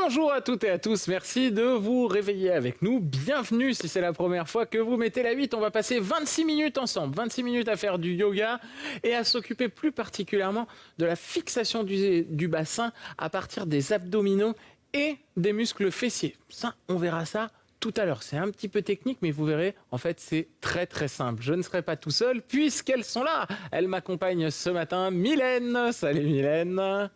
Bonjour à toutes et à tous, merci de vous réveiller avec nous. Bienvenue si c'est la première fois que vous mettez la 8. On va passer 26 minutes ensemble, 26 minutes à faire du yoga et à s'occuper plus particulièrement de la fixation du bassin à partir des abdominaux et des muscles fessiers. Ça, on verra ça tout à l'heure. C'est un petit peu technique, mais vous verrez, en fait, c'est très très simple. Je ne serai pas tout seul puisqu'elles sont là. Elles m'accompagnent ce matin. Mylène, salut Mylène.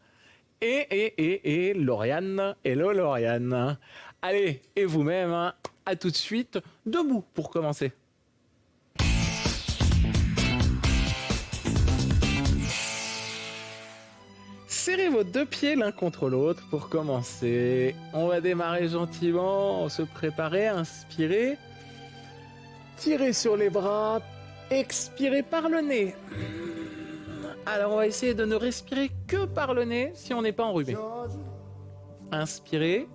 Et Lauriane, hello Lauriane. Allez, et vous-même, hein, à tout de suite, debout pour commencer. Serrez vos deux pieds l'un contre l'autre pour commencer. On va démarrer gentiment, se préparer, inspirer. Tirez sur les bras, expirez par le nez. Alors on va essayer de ne respirer que par le nez si on n'est pas enrhumé. Inspirez.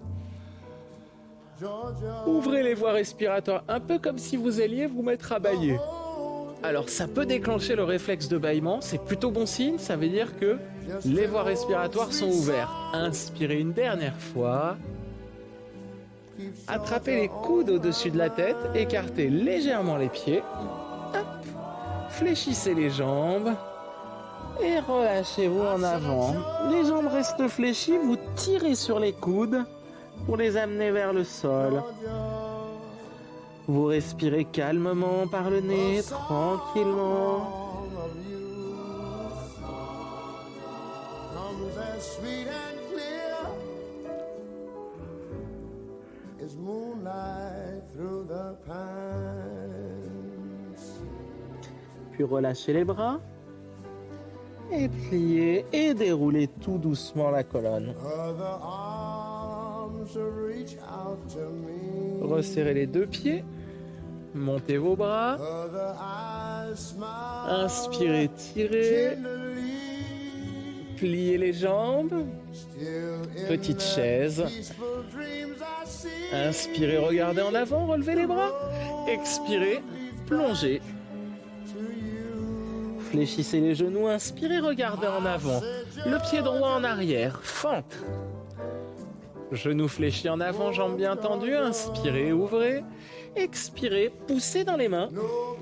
Ouvrez les voies respiratoires, un peu comme si vous alliez vous mettre à bâiller. Alors ça peut déclencher le réflexe de bâillement, c'est plutôt bon signe, ça veut dire que les voies respiratoires sont ouvertes. Inspirez une dernière fois. Attrapez les coudes au-dessus de la tête, écartez légèrement les pieds. Hop. Fléchissez les jambes. Et relâchez-vous en avant. Les jambes restent fléchies, vous tirez sur les coudes pour les amener vers le sol. Vous respirez calmement par le nez, tranquillement. Puis relâchez les bras. Et pliez et déroulez tout doucement la colonne. Resserrez les deux pieds. Montez vos bras. Inspirez, tirez. Pliez les jambes. Petite chaise. Inspirez, regardez en avant, relevez les bras. Expirez, plongez. Fléchissez les genoux, inspirez, regardez en avant. Le pied droit en arrière, fente. Genoux fléchis en avant, jambes bien tendues, inspirez, ouvrez. Expirez, poussez dans les mains.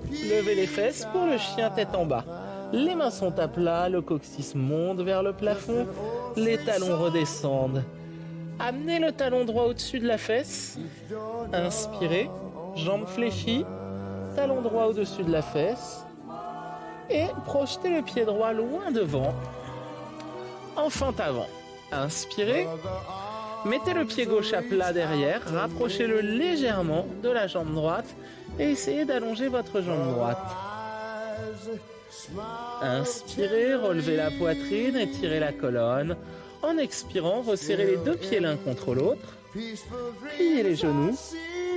Levez les fesses pour le chien tête en bas. Les mains sont à plat, le coccyx monte vers le plafond. Les talons redescendent. Amenez le talon droit au-dessus de la fesse. Inspirez, jambes fléchies. Talon droit au-dessus de la fesse. Et projetez le pied droit loin devant, en fente avant. Inspirez, mettez le pied gauche à plat derrière, rapprochez-le légèrement de la jambe droite et essayez d'allonger votre jambe droite. Inspirez, relevez la poitrine, étirez la colonne. En expirant, resserrez les deux pieds l'un contre l'autre, pliez les genoux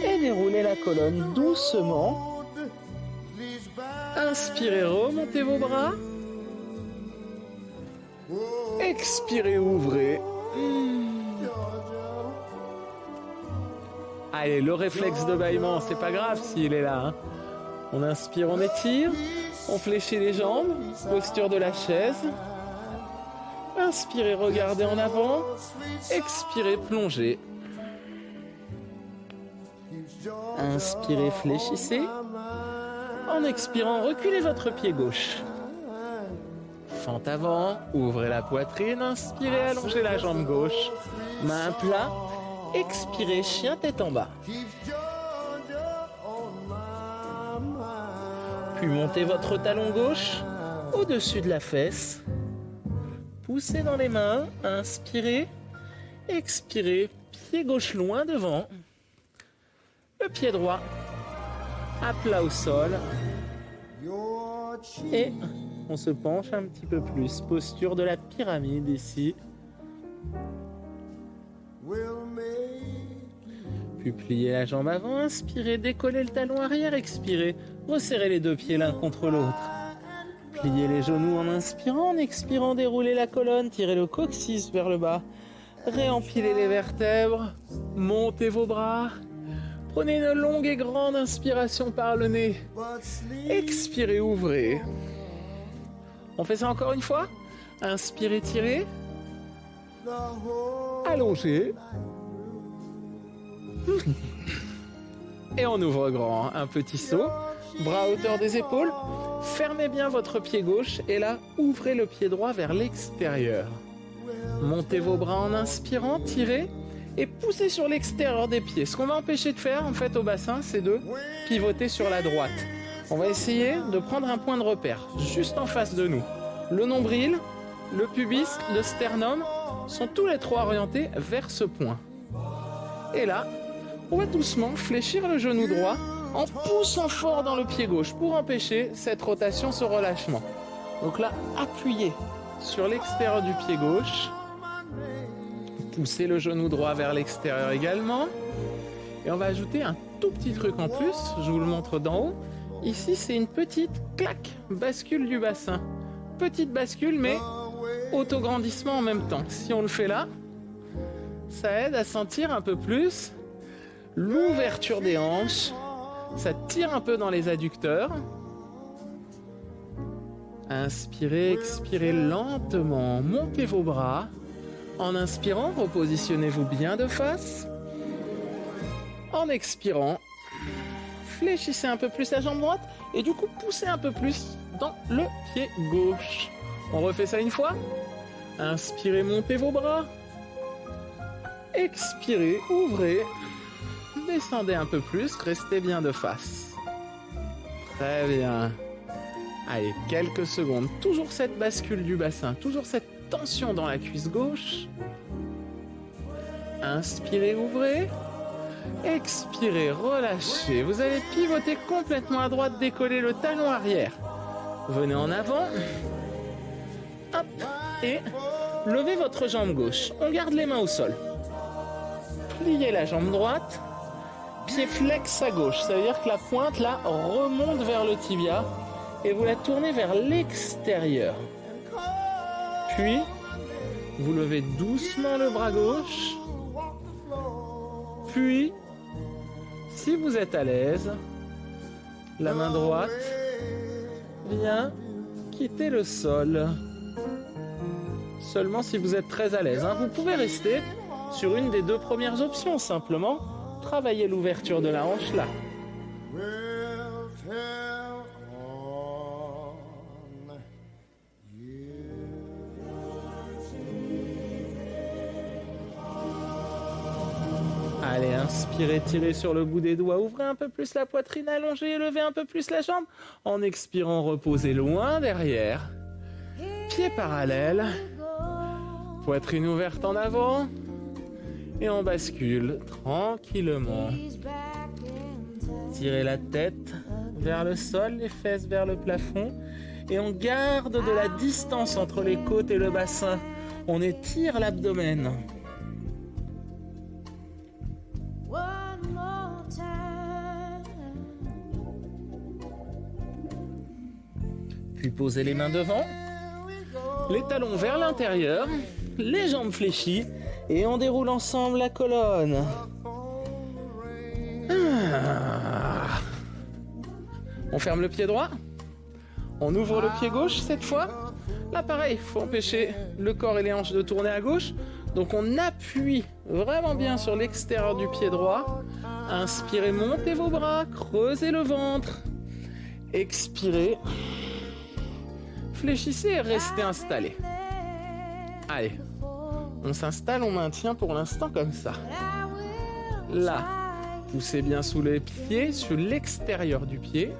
et déroulez la colonne doucement. Inspirez, remontez vos bras. Expirez, ouvrez. Allez, le réflexe de bâillement, c'est pas grave s'il est là. Hein. On inspire, on étire. On fléchit les jambes. Posture de la chaise. Inspirez, regardez en avant. Expirez, plongez. Inspirez, fléchissez. En expirant, reculez votre pied gauche. Fente avant, ouvrez la poitrine, inspirez, allongez la jambe gauche. Main à plat, expirez, chien tête en bas. Puis montez votre talon gauche au-dessus de la fesse. Poussez dans les mains, inspirez, expirez, pied gauche loin devant. Le pied droit à plat au sol. Et on se penche un petit peu plus. Posture de la pyramide ici. Puis pliez la jambe avant, inspirez, décollez le talon arrière, expirez. Resserrez les deux pieds l'un contre l'autre. Pliez les genoux en inspirant, en expirant, déroulez la colonne, tirez le coccyx vers le bas. Réempilez les vertèbres, montez vos bras. Prenez une longue et grande inspiration par le nez. Expirez, ouvrez. On fait ça encore une fois. Inspirez, tirez. Allongez. Et on ouvre grand, un petit saut, bras à hauteur des épaules. Fermez bien votre pied gauche et là, ouvrez le pied droit vers l'extérieur. Montez vos bras en inspirant, tirez et poussez sur l'extérieur des pieds. Ce qu'on va empêcher de faire en fait au bassin, c'est de pivoter sur la droite. On va essayer de prendre un point de repère juste en face de nous. Le nombril, le pubis, le sternum sont tous les trois orientés vers ce point. Et là, on va doucement fléchir le genou droit en poussant fort dans le pied gauche pour empêcher cette rotation, ce relâchement. Donc là, appuyez sur l'extérieur du pied gauche. Poussez le genou droit vers l'extérieur également. Et on va ajouter un tout petit truc en plus, je vous le montre d'en haut. Ici, c'est une petite claque, bascule du bassin. Petite bascule, mais autograndissement en même temps. Si on le fait là, ça aide à sentir un peu plus l'ouverture des hanches. Ça tire un peu dans les adducteurs. Inspirez, expirez lentement. Montez vos bras. En inspirant, repositionnez-vous bien de face. En expirant, fléchissez un peu plus la jambe droite et du coup poussez un peu plus dans le pied gauche. On refait ça une fois. Inspirez, montez vos bras. Expirez, ouvrez. Descendez un peu plus, restez bien de face. Très bien. Allez, quelques secondes. Toujours cette bascule du bassin, toujours cette tension dans la cuisse gauche. Inspirez, ouvrez. Expirez, relâchez. Vous allez pivoter complètement à droite, décoller le talon arrière. Venez en avant. Hop. Et levez votre jambe gauche. On garde les mains au sol. Pliez la jambe droite. Pied flex à gauche. Ça veut dire que la pointe là remonte vers le tibia. Et vous la tournez vers l'extérieur. Puis, vous levez doucement le bras gauche. Puis, si vous êtes à l'aise, la main droite vient quitter le sol. Seulement si vous êtes très à l'aise. Vous pouvez rester sur une des deux premières options. Simplement, travaillez l'ouverture de la hanche là. Allez, inspirez, tirez sur le bout des doigts, ouvrez un peu plus la poitrine, allongez et levez un peu plus la jambe. En expirant, reposez loin derrière. Pieds parallèles. Poitrine ouverte en avant. Et on bascule tranquillement. Tirez la tête vers le sol, les fesses vers le plafond. Et on garde de la distance entre les côtes et le bassin. On étire l'abdomen. Puis posez les mains devant, les talons vers l'intérieur, les jambes fléchies et on déroule ensemble la colonne. On ferme le pied droit, on ouvre le pied gauche cette fois. Là pareil, il faut empêcher le corps et les hanches de tourner à gauche. Donc on appuie vraiment bien sur l'extérieur du pied droit. Inspirez, montez vos bras, creusez le ventre. Expirez. Fléchissez et restez installé. Allez, on s'installe, on maintient pour l'instant comme ça. Là, poussez bien sous les pieds, sur l'extérieur du pied.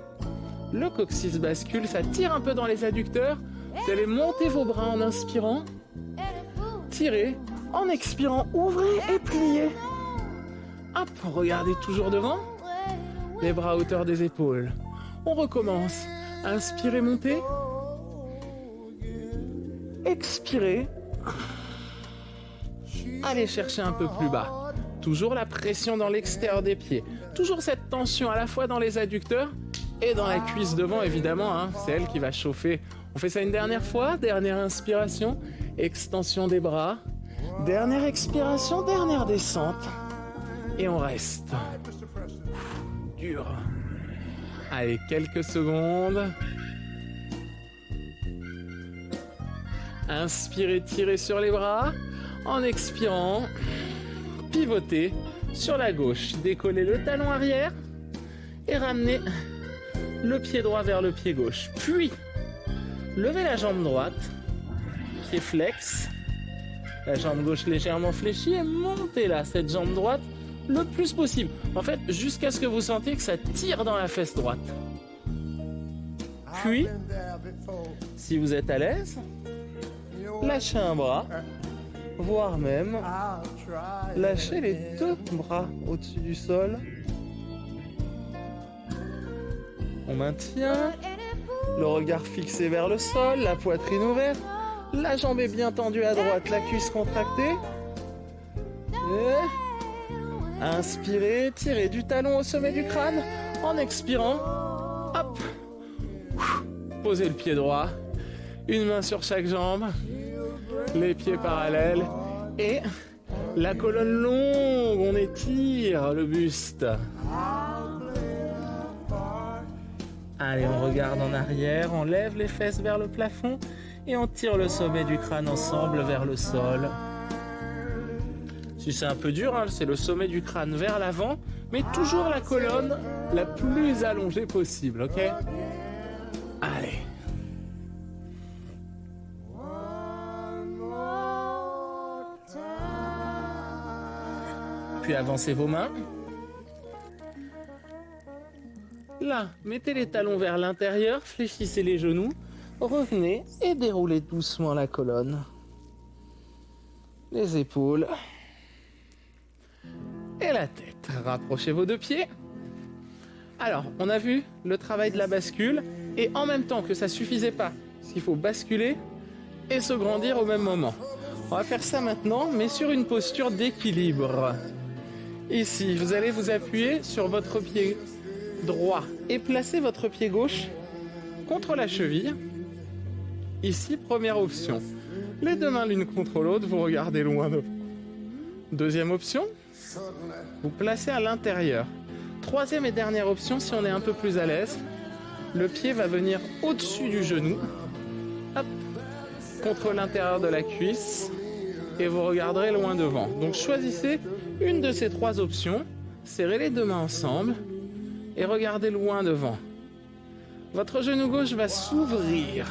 Le coccyx bascule, ça tire un peu dans les adducteurs. Vous allez monter vos bras en inspirant. Tirez, en expirant, ouvrez et pliez. Hop, regardez toujours devant. Les bras à hauteur des épaules. On recommence. Inspirez, montez. Expirez. Allez chercher un peu plus bas. Toujours la pression dans l'extérieur des pieds. Toujours cette tension à la fois dans les adducteurs et dans la cuisse devant, évidemment. C'est elle qui va chauffer. On fait ça une dernière fois. Dernière inspiration. Extension des bras. Dernière expiration, dernière descente. Et on reste. Dur. Allez, quelques secondes. Inspirez, tirez sur les bras. En expirant, pivotez. Sur la gauche, décollez le talon arrière et ramenez le pied droit vers le pied gauche. Puis, levez la jambe droite, pied flex, la jambe gauche légèrement fléchie et montez-la, cette jambe droite, le plus possible. En fait, jusqu'à ce que vous sentiez que ça tire dans la fesse droite. Puis, si vous êtes à l'aise, lâchez un bras, voire même lâchez les deux bras au-dessus du sol. On maintient le regard fixé vers le sol, la poitrine ouverte, la jambe est bien tendue à droite, la cuisse contractée. Et inspirez, tirez du talon au sommet du crâne. En expirant, hop, posez le pied droit, une main sur chaque jambe, les pieds parallèles et la colonne longue, on étire le buste. Allez, on regarde en arrière, on lève les fesses vers le plafond et on tire le sommet du crâne ensemble vers le sol. Si c'est un peu dur, hein, c'est le sommet du crâne vers l'avant, mais toujours la colonne la plus allongée possible, ok? Allez. Puis avancez vos mains. Là, mettez les talons vers l'intérieur, fléchissez les genoux, revenez et déroulez doucement la colonne. Les épaules. Et la tête. Rapprochez vos deux pieds. Alors, on a vu le travail de la bascule et en même temps que ça suffisait pas, parce qu'il faut basculer et se grandir au même moment. On va faire ça maintenant, mais sur une posture d'équilibre. Ici, vous allez vous appuyer sur votre pied droit et placer votre pied gauche contre la cheville. Ici, première option. Les deux mains l'une contre l'autre, vous regardez loin devant. Deuxième option, vous placez à l'intérieur. Troisième et dernière option, si on est un peu plus à l'aise, le pied va venir au-dessus du genou, hop, contre l'intérieur de la cuisse, et vous regarderez loin devant. Donc choisissez une de ces trois options, serrez les deux mains ensemble, et regardez loin devant. Votre genou gauche va s'ouvrir,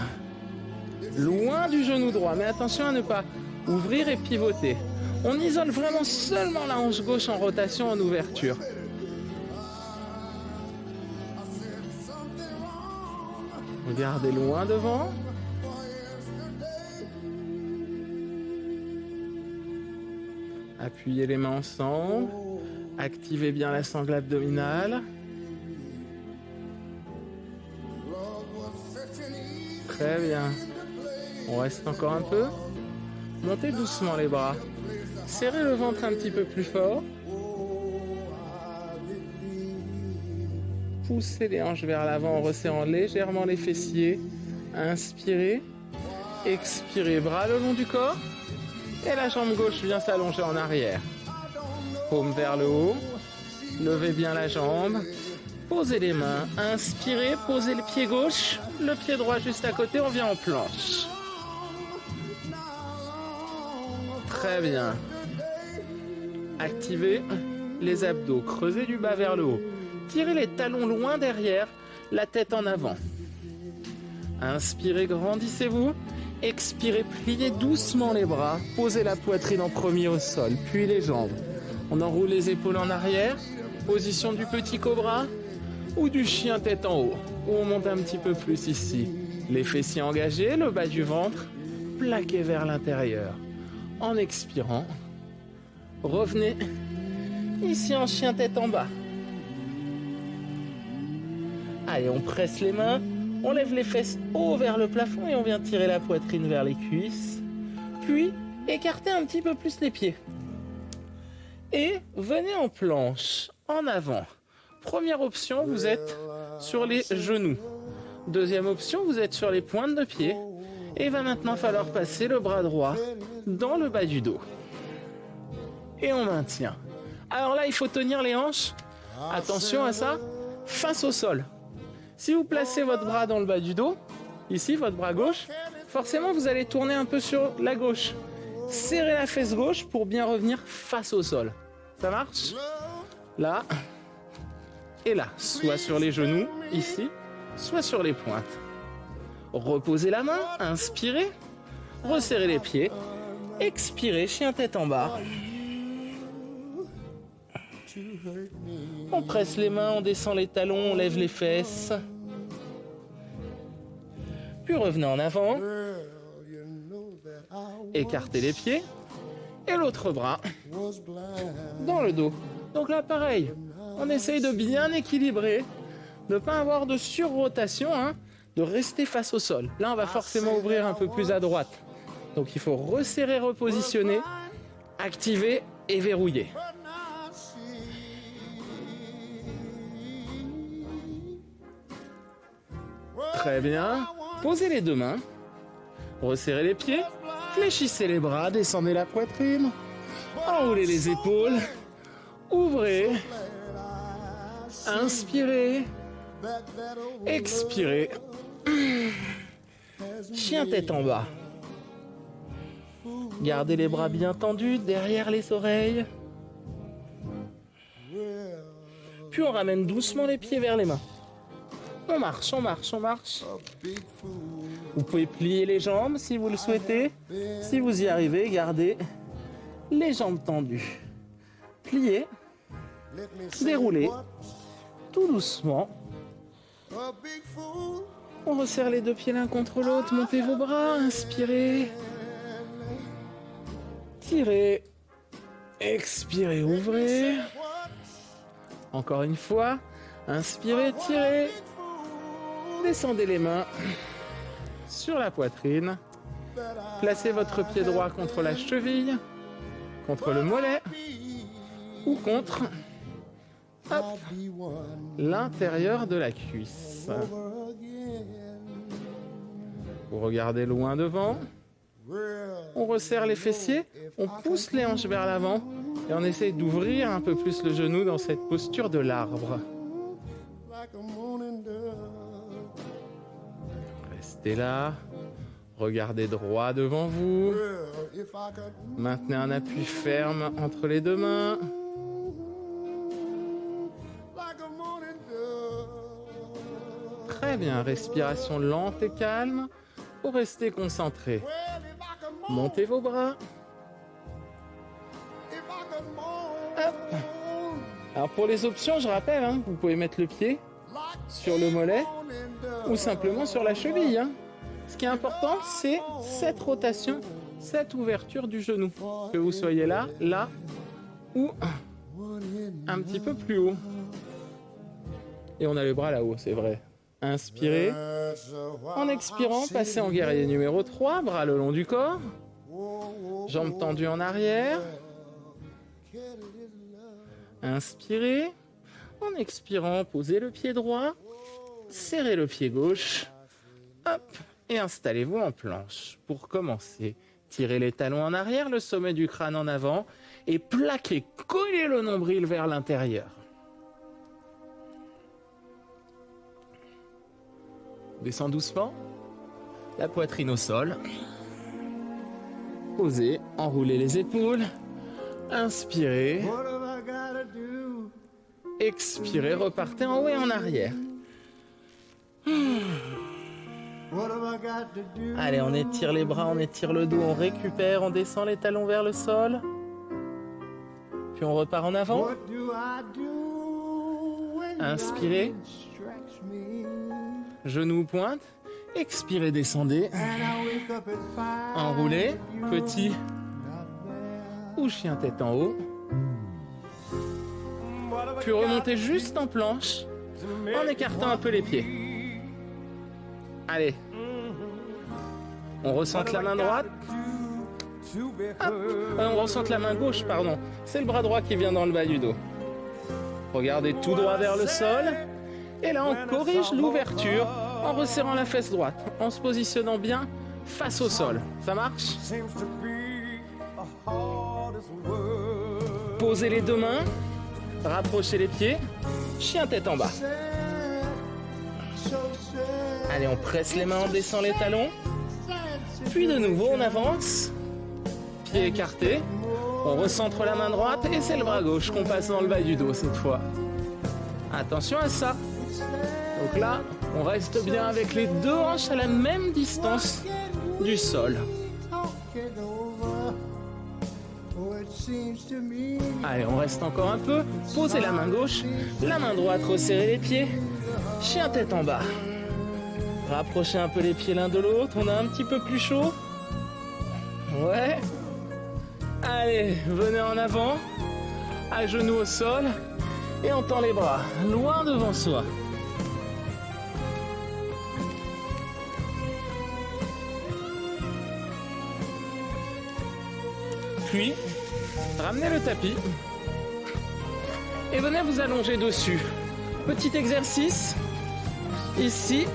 loin du genou droit, mais attention à ne pas ouvrir et pivoter. On isole vraiment seulement la hanche gauche en rotation, en ouverture. Regardez loin devant. Appuyez les mains ensemble. Activez bien la sangle abdominale. Très bien. On reste encore un peu. Montez doucement les bras. Serrez le ventre un petit peu plus fort. Poussez les hanches vers l'avant en resserrant légèrement les fessiers. Inspirez. Expirez, bras le long du corps. Et la jambe gauche vient s'allonger en arrière. Paume vers le haut. Levez bien la jambe. Posez les mains. Inspirez, posez le pied gauche. Le pied droit juste à côté, on vient en planche. Très bien. Activez les abdos. Creusez du bas vers le haut. Tirez les talons loin derrière, la tête en avant. Inspirez, grandissez-vous. Expirez, pliez doucement les bras. Posez la poitrine en premier au sol, puis les jambes. On enroule les épaules en arrière. Position du petit cobra ou du chien tête en haut. Ou on monte un petit peu plus ici. Les fessiers engagés, le bas du ventre plaqué vers l'intérieur. En expirant, revenez ici en chien tête en bas. Allez, on presse les mains, on lève les fesses haut vers le plafond et on vient tirer la poitrine vers les cuisses. Puis, écartez un petit peu plus les pieds. Et venez en planche, en avant. Première option, vous êtes sur les genoux. Deuxième option, vous êtes sur les pointes de pied. Et il va maintenant falloir passer le bras droit dans le bas du dos. Et on maintient. Alors là, il faut tenir les hanches. Attention à ça, face au sol. Si vous placez votre bras dans le bas du dos, ici, votre bras gauche, forcément, vous allez tourner un peu sur la gauche. Serrez la fesse gauche pour bien revenir face au sol. Ça marche? Là et là, soit sur les genoux, ici, soit sur les pointes. Reposez la main, inspirez, resserrez les pieds, expirez, chien tête en bas. On presse les mains, on descend les talons, on lève les fesses. Puis revenez en avant, écartez les pieds et l'autre bras dans le dos. Donc là, pareil, on essaye de bien équilibrer, de ne pas avoir de surrotation, de rester face au sol. Là, on va forcément ouvrir un peu plus à droite. Donc il faut resserrer, repositionner, activer et verrouiller. Très bien. Posez les deux mains, resserrez les pieds, fléchissez les bras, descendez la poitrine, enroulez les épaules, ouvrez, inspirez, expirez, chien tête en bas. Gardez les bras bien tendus derrière les oreilles. Puis on ramène doucement les pieds vers les mains. On marche, on marche, on marche. Vous pouvez plier les jambes si vous le souhaitez. Si vous y arrivez, gardez les jambes tendues. Pliez, déroulez, tout doucement. On resserre les deux pieds l'un contre l'autre. Montez vos bras, inspirez. Tirez, expirez, ouvrez. Encore une fois, inspirez, tirez. Descendez les mains sur la poitrine. Placez votre pied droit contre la cheville, contre le mollet ou contre l'intérieur de la cuisse. Vous regardez loin devant. On resserre les fessiers, on pousse les hanches vers l'avant et on essaye d'ouvrir un peu plus le genou dans cette posture de l'arbre. Restez là, regardez droit devant vous, maintenez un appui ferme entre les deux mains. Très bien, respiration lente et calme pour rester concentré. Montez vos bras. Hop. Alors pour les options, je rappelle, vous pouvez mettre le pied sur le mollet ou simplement sur la cheville. Ce qui est important, c'est cette rotation, cette ouverture du genou. Que vous soyez là, là ou un petit peu plus haut. Et on a les bras là-haut, c'est vrai. Inspirez. En expirant, passez en guerrier numéro 3, bras le long du corps. Jambes tendues en arrière. Inspirez. En expirant, posez le pied droit. Serrez le pied gauche. Hop. Et installez-vous en planche. Pour commencer, tirez les talons en arrière, le sommet du crâne en avant. Et plaquez, collez le nombril vers l'intérieur. Descends doucement, la poitrine au sol. Posez, enroulez les épaules. Inspirez. Expirez, repartez en haut et en arrière. Allez, on étire les bras, on étire le dos, on récupère, on descend les talons vers le sol. Puis on repart en avant. Inspirez. Genoux pointe, expirez, descendez, enroulez, petit ou chien tête en haut, puis remontez juste en planche en écartant un peu les pieds. Allez, on ressente la main droite, hop. On ressente la main gauche, pardon, c'est le bras droit qui vient dans le bas du dos. Regardez tout droit vers le sol. Et là, on corrige l'ouverture en resserrant la fesse droite, en se positionnant bien face au sol. Ça marche? Posez les deux mains, rapprochez les pieds, chien tête en bas. Allez, on presse les mains, on descend les talons. Puis de nouveau, on avance, pieds écartés. On recentre la main droite et c'est le bras gauche qu'on passe dans le bas du dos cette fois. Attention à ça. Donc là, on reste bien avec les deux hanches à la même distance du sol. Allez, on reste encore un peu. Posez la main gauche, la main droite, resserrez les pieds. Chien tête en bas. Rapprochez un peu les pieds l'un de l'autre. On a un petit peu plus chaud. Ouais. Allez, venez en avant. À genoux au sol. Et on tend les bras loin devant soi. Puis, ramenez le tapis et venez vous allonger dessus. Petit exercice, ici,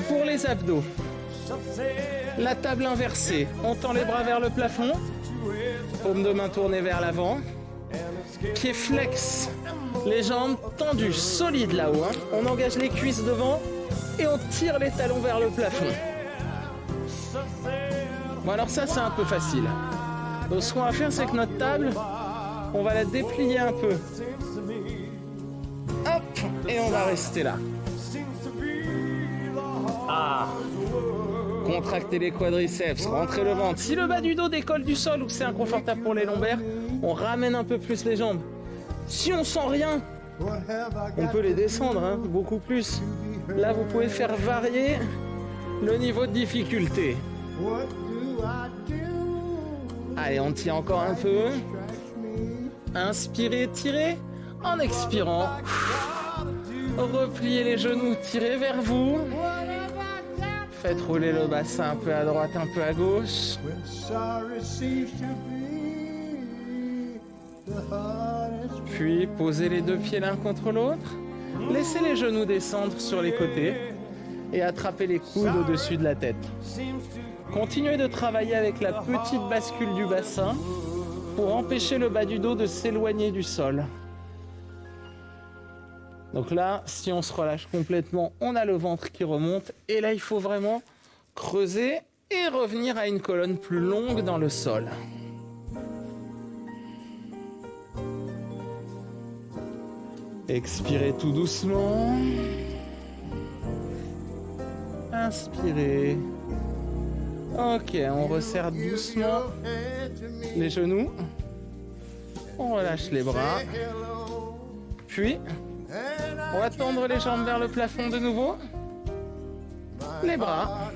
pour les abdos. La table inversée, on tend les bras vers le plafond, paume de main tournée vers l'avant, pied flex, les jambes tendues, solides là-haut. On engage les cuisses devant et on tire les talons vers le plafond. Bon alors ça c'est un peu facile. Donc ce qu'on va faire c'est que notre table, on va la déplier un peu. Hop, et on va rester là. Ah, contractez les quadriceps, rentrez le ventre. Si le bas du dos décolle du sol ou que c'est inconfortable pour les lombaires, on ramène un peu plus les jambes. Si on sent rien, on peut les descendre beaucoup plus. Là vous pouvez faire varier le niveau de difficulté. Allez, on tient encore un peu. Inspirez, tirez. En expirant, repliez les genoux, tirez vers vous. Faites rouler le bassin un peu à droite, un peu à gauche. Puis, posez les deux pieds l'un contre l'autre. Laissez les genoux descendre sur les côtés et attrapez les coudes au-dessus de la tête. Continuez de travailler avec la petite bascule du bassin pour empêcher le bas du dos de s'éloigner du sol. Donc là, si on se relâche complètement, on a le ventre qui remonte. Et là, il faut vraiment creuser et revenir à une colonne plus longue dans le sol. Expirez tout doucement. Inspirez. Ok, on resserre doucement les genoux. On relâche les bras. Puis, on va tendre les jambes vers le plafond de nouveau. Les bras.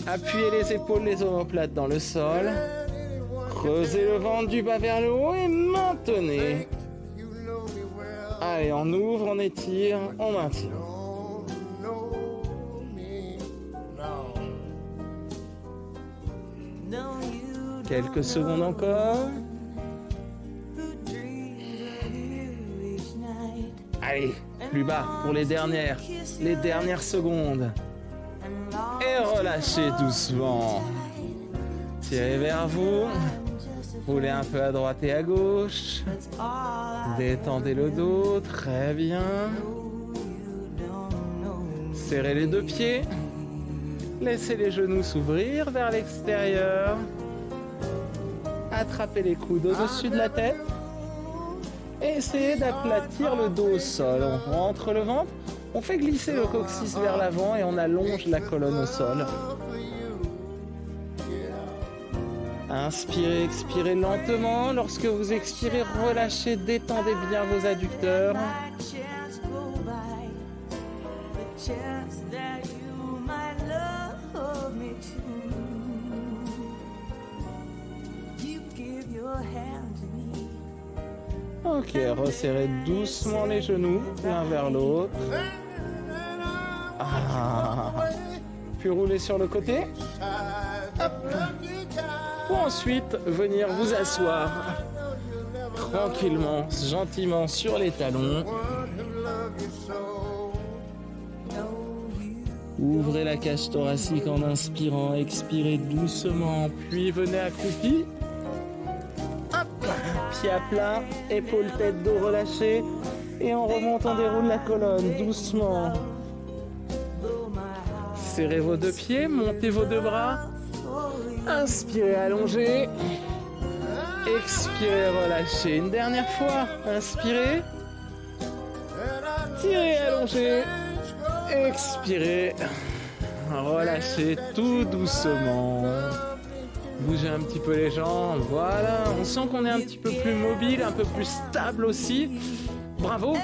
Appuyez les épaules, les omoplates dans le sol. Creusez le ventre du bas vers le haut et maintenez. Allez, on ouvre, on étire, on maintient. Quelques secondes encore. Allez, plus bas pour les dernières secondes. Et relâchez doucement. Tirez vers vous. Roulez un peu à droite et à gauche. Détendez le dos, très bien. Serrez les deux pieds. Laissez les genoux s'ouvrir vers l'extérieur. Attrapez les coudes au-dessus de la tête. Et essayez d'aplatir le dos au sol. On rentre le ventre. On fait glisser le coccyx vers l'avant et on allonge la colonne au sol. Inspirez, expirez lentement. Lorsque vous expirez, relâchez, détendez bien vos adducteurs. Ok, resserrez doucement les genoux l'un vers l'autre. Puis roulez sur le côté. Hop. Pour ensuite venir vous asseoir tranquillement, gentiment sur les talons. Ouvrez la cage thoracique en inspirant, expirez doucement, puis venez accroupi. Hop, pied à plat, épaules, tête, dos relâchés. Et en remontant, on déroule la colonne doucement. Serrez vos deux pieds, montez vos deux bras. Inspirez, allongez. Expirez, relâchez. Une dernière fois. Inspirez. Tirez, allongez. Expirez. Relâchez tout doucement. Bougez un petit peu les jambes. Voilà. On sent qu'on est un petit peu plus mobile, un peu plus stable aussi. Bravo.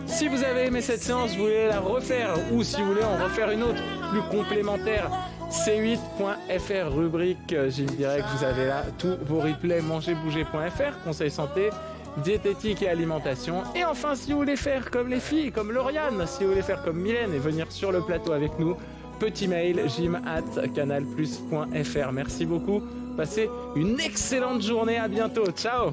Si vous avez aimé cette séance, vous voulez la refaire ou si vous voulez en refaire une autre plus complémentaire, c8.fr rubrique Gym Direct, vous avez là tous vos replays mangerbouger.fr, conseils santé, diététique et alimentation. Et enfin, si vous voulez faire comme les filles, comme Lauriane, si vous voulez faire comme Mylène et venir sur le plateau avec nous, petit mail gym@canalplus.fr. Merci beaucoup, passez une excellente journée, à bientôt, ciao.